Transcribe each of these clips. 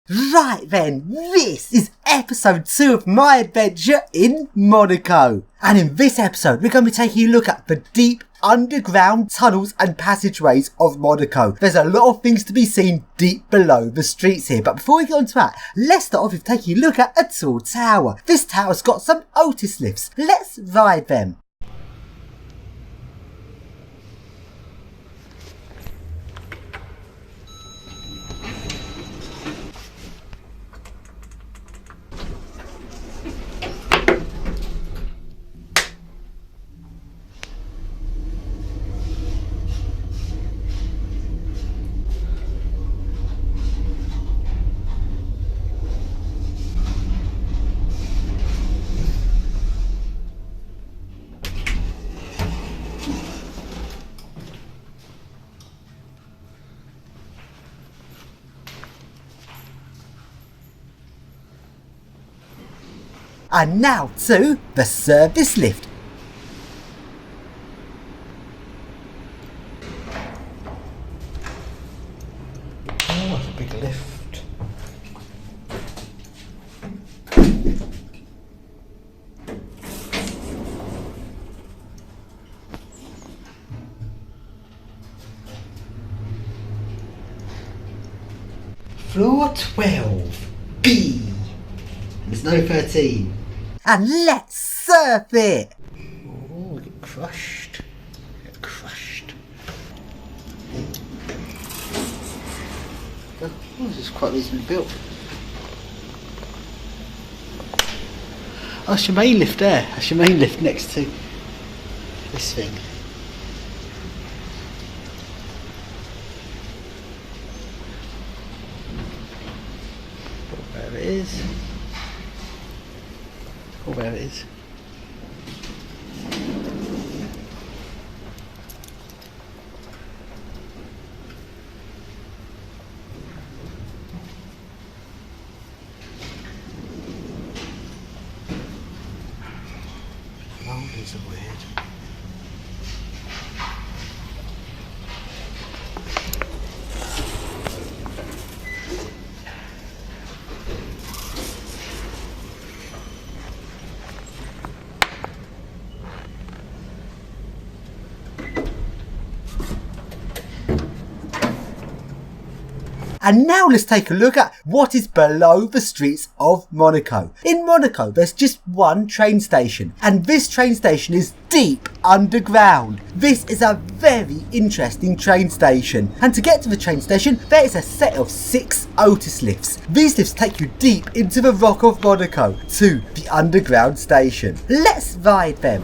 Right then, this is episode 2 of my adventure in Monaco. And in this episode, we're going to be taking a look at the deep underground tunnels and passageways of Monaco. There's a lot of things to be seen deep below the streets here. But before we get on to that, let's start off with taking a look at a tall tower. This tower's got some Otis lifts. Let's ride them. And now to the service lift. Oh, that's a big lift. Floor 12, B. There's no 13. And let's surf it. Oh, get crushed. Get crushed. Oh, this is quite reasonably built. Oh, that's your main lift there. That's your main lift next to this thing. There it is. Oh, there it is. Rollers are weird. And now let's take a look at what is below the streets of Monaco. In Monaco, there's just one train station, and this train station is deep underground. This is a very interesting train station, and to get to the train station, there is a set of 6 Otis lifts. These lifts take you deep into the rock of Monaco to the underground station. Let's ride them.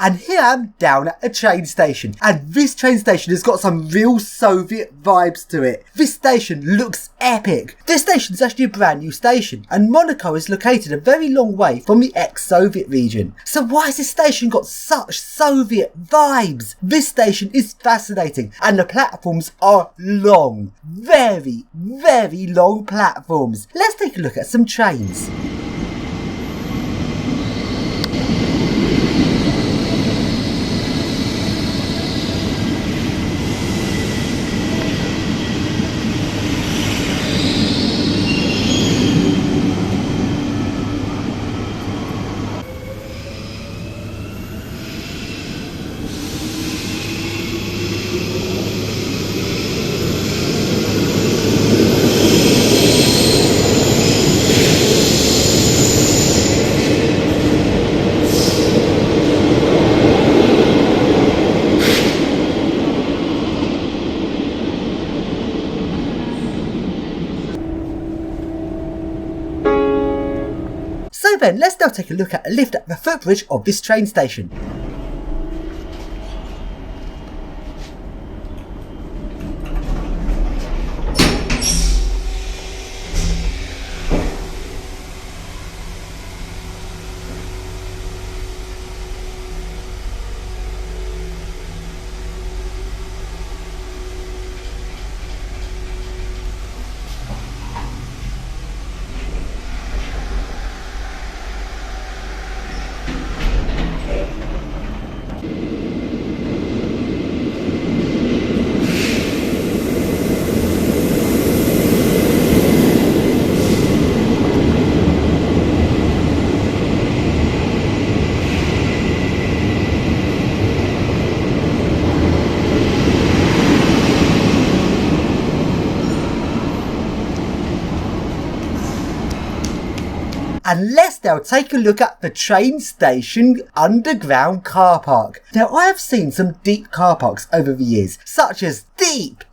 And here I am down at a train station, and this train station has got some real Soviet vibes to it. This station looks epic. This station is actually a brand new station, and Monaco is located a very long way from the ex-Soviet region. So why has this station got such Soviet vibes? This station is fascinating, and the platforms are long. Very, very long platforms. Let's take a look at some trains. So then, let's now take a look at a lift at the footbridge of this train station. and let's now take a look at the train station underground car park. Now I have seen some deep car parks over the years, such as deep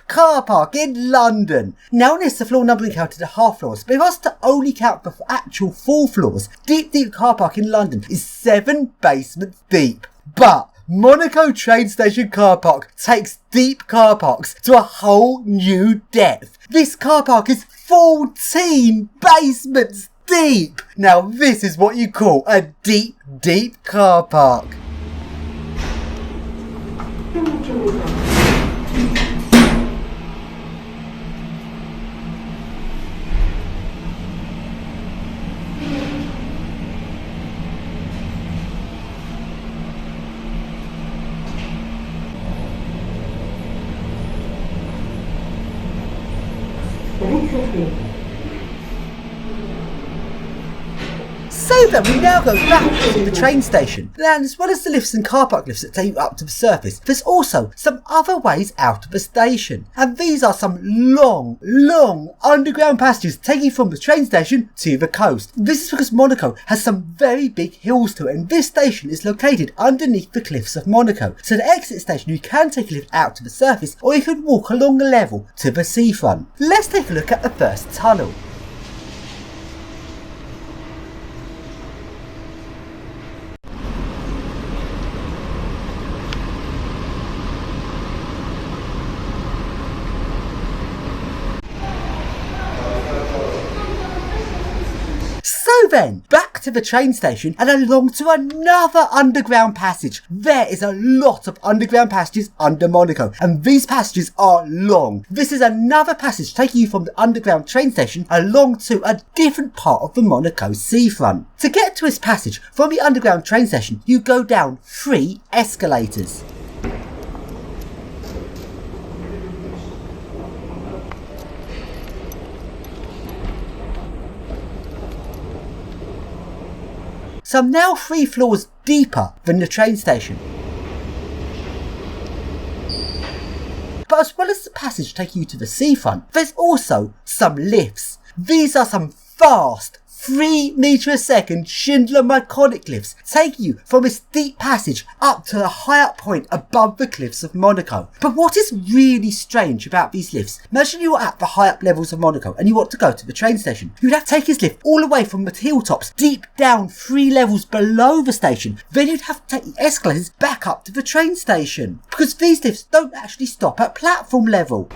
car park in London. Now on this the floor numbering counted to half floors, but if I was to only count the actual full floors, deep car park in London is 7 basements deep. But Monaco train station car park takes deep car parks to a whole new depth. This car park is 14 basements deep. Now this is what you call a deep car park. So then we now go back to the train station, and as well as the lifts and car park lifts that take you up to the surface, there's also some other ways out of the station, and these are some long underground passages taking you from the train station to the coast. This is because Monaco has some very big hills to it, and this station is located underneath the cliffs of Monaco. So the exit station, you can take a lift out to the surface, or you can walk along the level to the seafront. Let's take a look at the first tunnel. So then, back to the train station and along to another underground passage. There is a lot of underground passages under Monaco, and these passages are long. This is another passage taking you from the underground train station along to a different part of the Monaco seafront. To get to this passage from the underground train station, you go down 3 escalators. So I'm now 3 floors deeper than the train station. But as well as the passage taking you to the seafront, there's also some lifts. These are some fast 3 metre a second Schindler Myconic lifts, taking you from this deep passage up to the high up point above the cliffs of Monaco. But what is really strange about these lifts, imagine you are at the high up levels of Monaco and you want to go to the train station. You'd have to take this lift all the way from the hilltops deep down 3 levels below the station. Then you'd have to take the escalators back up to the train station, because these lifts don't actually stop at platform level.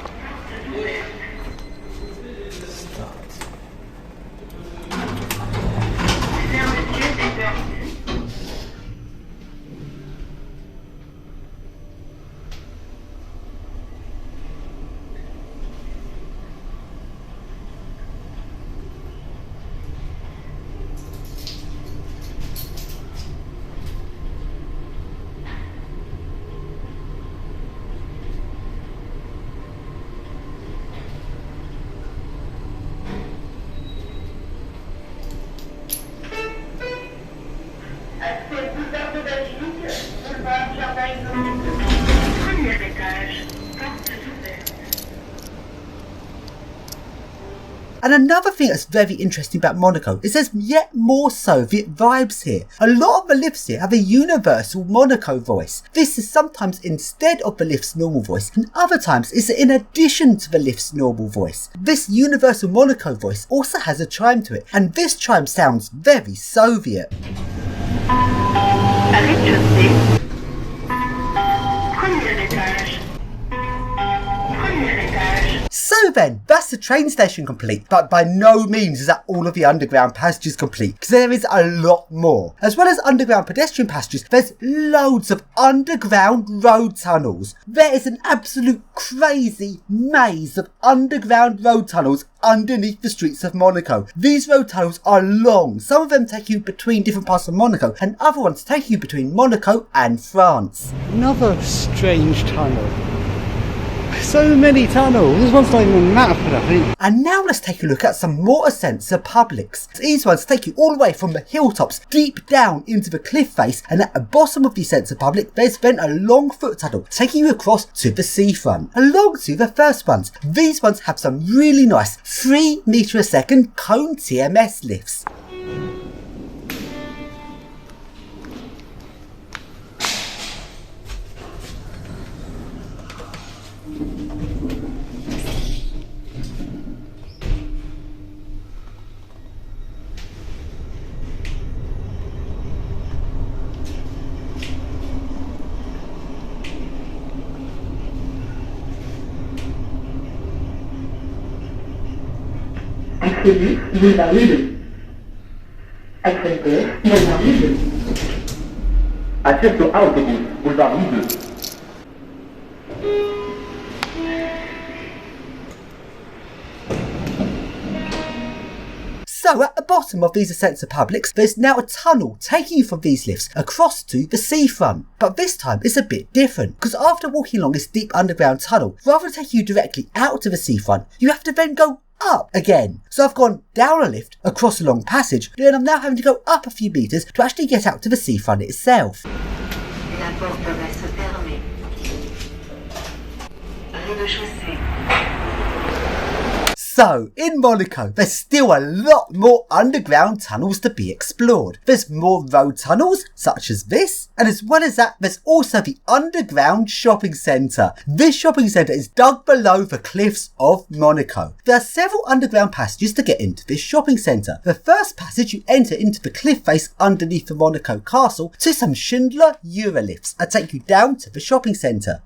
And another thing that's very interesting about Monaco is there's yet more Soviet vibes here. A lot of the lifts here have a universal Monaco voice. This is sometimes instead of the lift's normal voice, and other times it's in addition to the lift's normal voice. This universal Monaco voice also has a chime to it, and this chime sounds very Soviet. So then, that's the train station complete, but by no means is that all of the underground passages complete, because there is a lot more. As well as underground pedestrian passages, there's loads of underground road tunnels. There is an absolute crazy maze of underground road tunnels underneath the streets of Monaco. These road tunnels are long. Some of them take you between different parts of Monaco, and other ones take you between Monaco and France. Another strange tunnel. So many tunnels. This one's not even mapped, I think. And now let's take a look at some more ascents of publics. These ones take you all the way from the hilltops deep down into the cliff face, and at the bottom of the ascents of public there's then a long foot tunnel taking you across to the seafront. Along to the first ones. These ones have some really nice 3 metre a second cone TMS lifts. Accéder boulevard Lulu. Accéder boulevard Lulu. Accesso autobus, boulevard Lille. So at the bottom of these ascents of publics, there's now a tunnel taking you from these lifts across to the seafront. But this time it's a bit different, because after walking along this deep underground tunnel, rather than taking you directly out to the seafront, you have to then go up again. So I've gone down a lift, across a long passage, then I'm now having to go up a few metres to actually get out to the seafront itself. La porte reste fermée. Rez-de-chaussée. So, in Monaco, there's still a lot more underground tunnels to be explored. There's more road tunnels, such as this, and as well as that, there's also the underground shopping centre. This shopping centre is dug below the cliffs of Monaco. There are several underground passages to get into this shopping centre. The first passage, you enter into the cliff face underneath the Monaco castle to some Schindler Eurolifts and take you down to the shopping centre.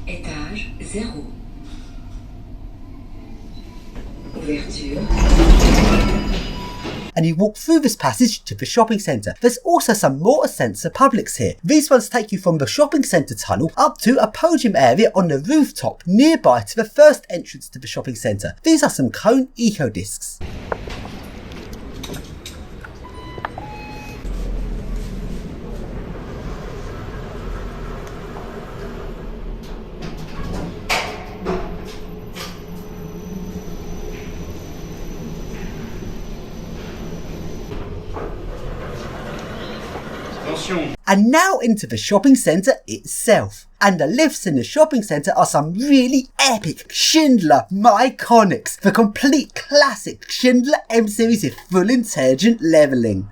Étage 0. Ouverture. And you walk through this passage to the shopping centre. There's also some more ascents of publics here. These ones take you from the shopping centre tunnel up to a podium area on the rooftop nearby to the first entrance to the shopping centre. These are some cone eco discs. And now into the shopping centre itself. And the lifts in the shopping centre are some really epic Schindler Myconics, the complete classic Schindler M series with full intelligent levelling.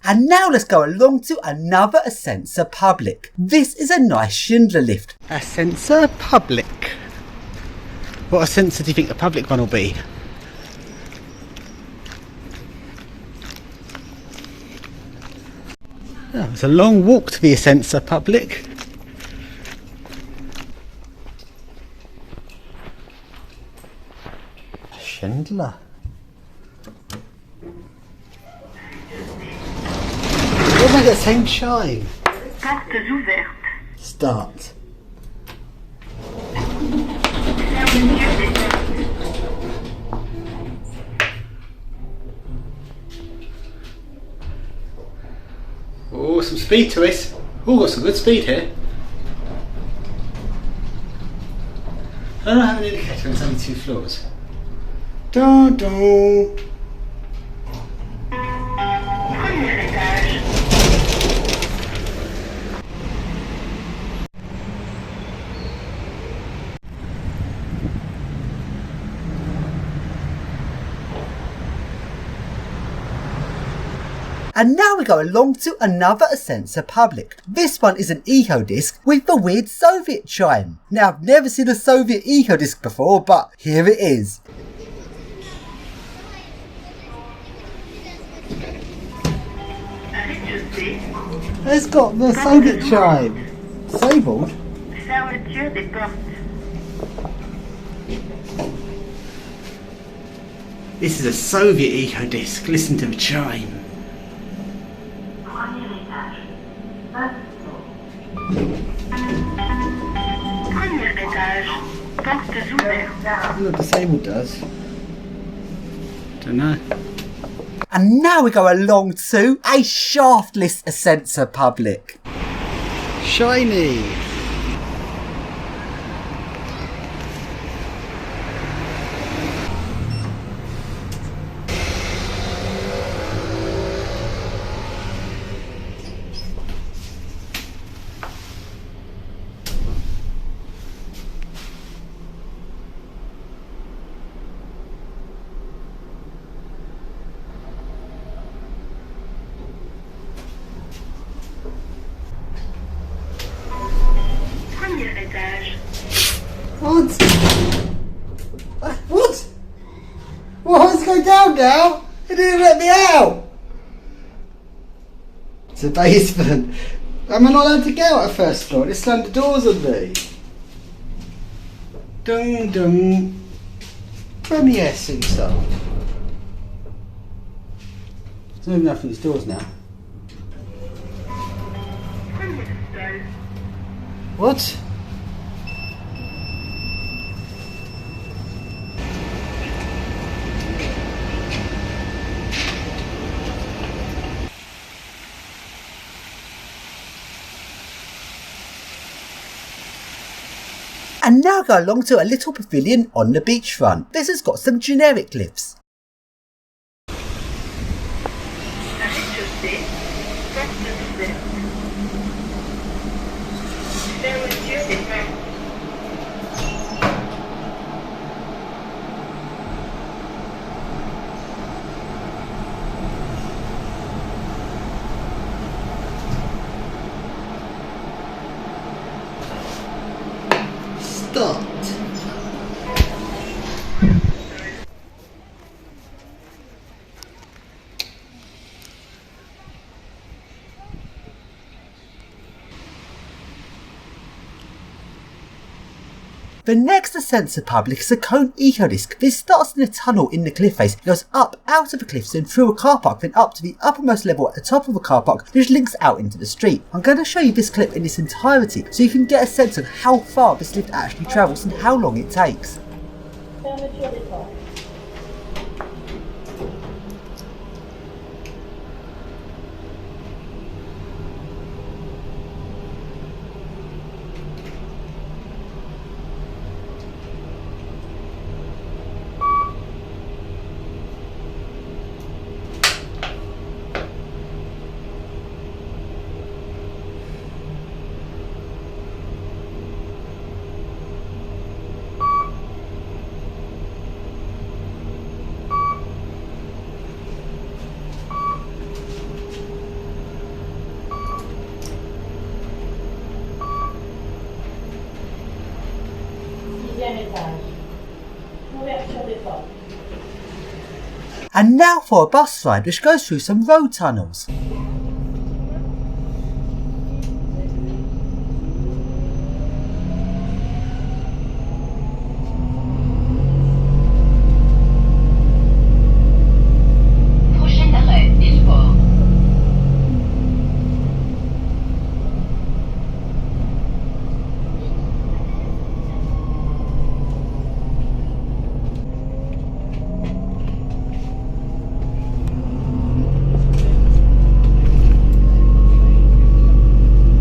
And now let's go along to another Ascensor Public. This is a nice Schindler lift. Ascensor Public. What ascensor do you think the public one will be? Oh, it's a long walk to the Ascensor Public. Schindler. What about that same chime? Portes ouvertes. Start. Fermeture des portes. Oh, some speed to it. Oh, got some good speed here. I don't have an indicator, it's only 2 floors. Dun dun. Premier étage. And now we go along to another Ascensor Public. This one is an eco disc with the weird Soviet chime. Now I've never seen a Soviet eco disc before, but here it is. Rez-de-chaussée. It's got the Soviet chime. Disabled? Fermeture des portes. This is a Soviet eco disc. Listen to the chime. Premier étage. Premier étage. Portes ouvertes. Look, disabled does. Don't know. And now we go along to a shaftless Ascensa public. Shiny. Premier étage. What? What? Well, let's go down now. It didn't let me out. It's a basement. Am I not allowed to get out at first floor? It slammed the doors on me. Dung dung. Premier stuff. There's no nothing these doors now. Premier sol. What? And now go along to a little pavilion on the beachfront. This has got some generic glyphs. Rez-de-chaussée. Portes ouvertes. Fermeture des portes. Stopped. The next Ascensa public is a cone ecodisc. This starts in a tunnel in the cliff face, goes up out of the cliffs and through a car park, then up to the uppermost level at the top of a car park, which links out into the street. I'm going to show you this clip in its entirety so you can get a sense of how far this lift actually travels and how long it takes. Fermeture des portes. Sixième étage. Ouverture des portes. And now for a bus ride which goes through some road tunnels. Prochain arrêt, Villefort.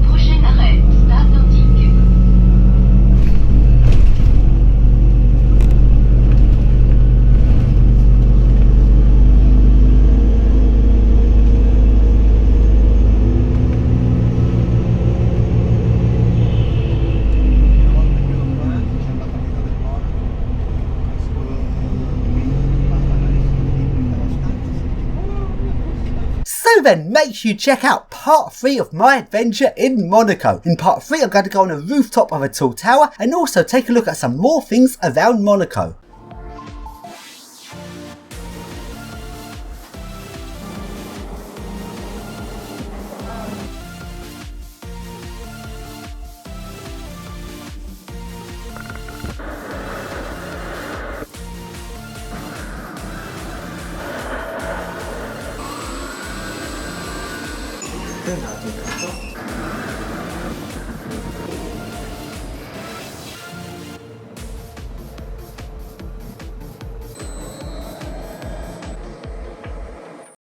Prochain arrêt, Stade Nordique. So then, make sure you check out part 3 of my adventure in Monaco. In part 3 I'm going to go on a rooftop of a tall tower and also take a look at some more things around Monaco. くなっていくと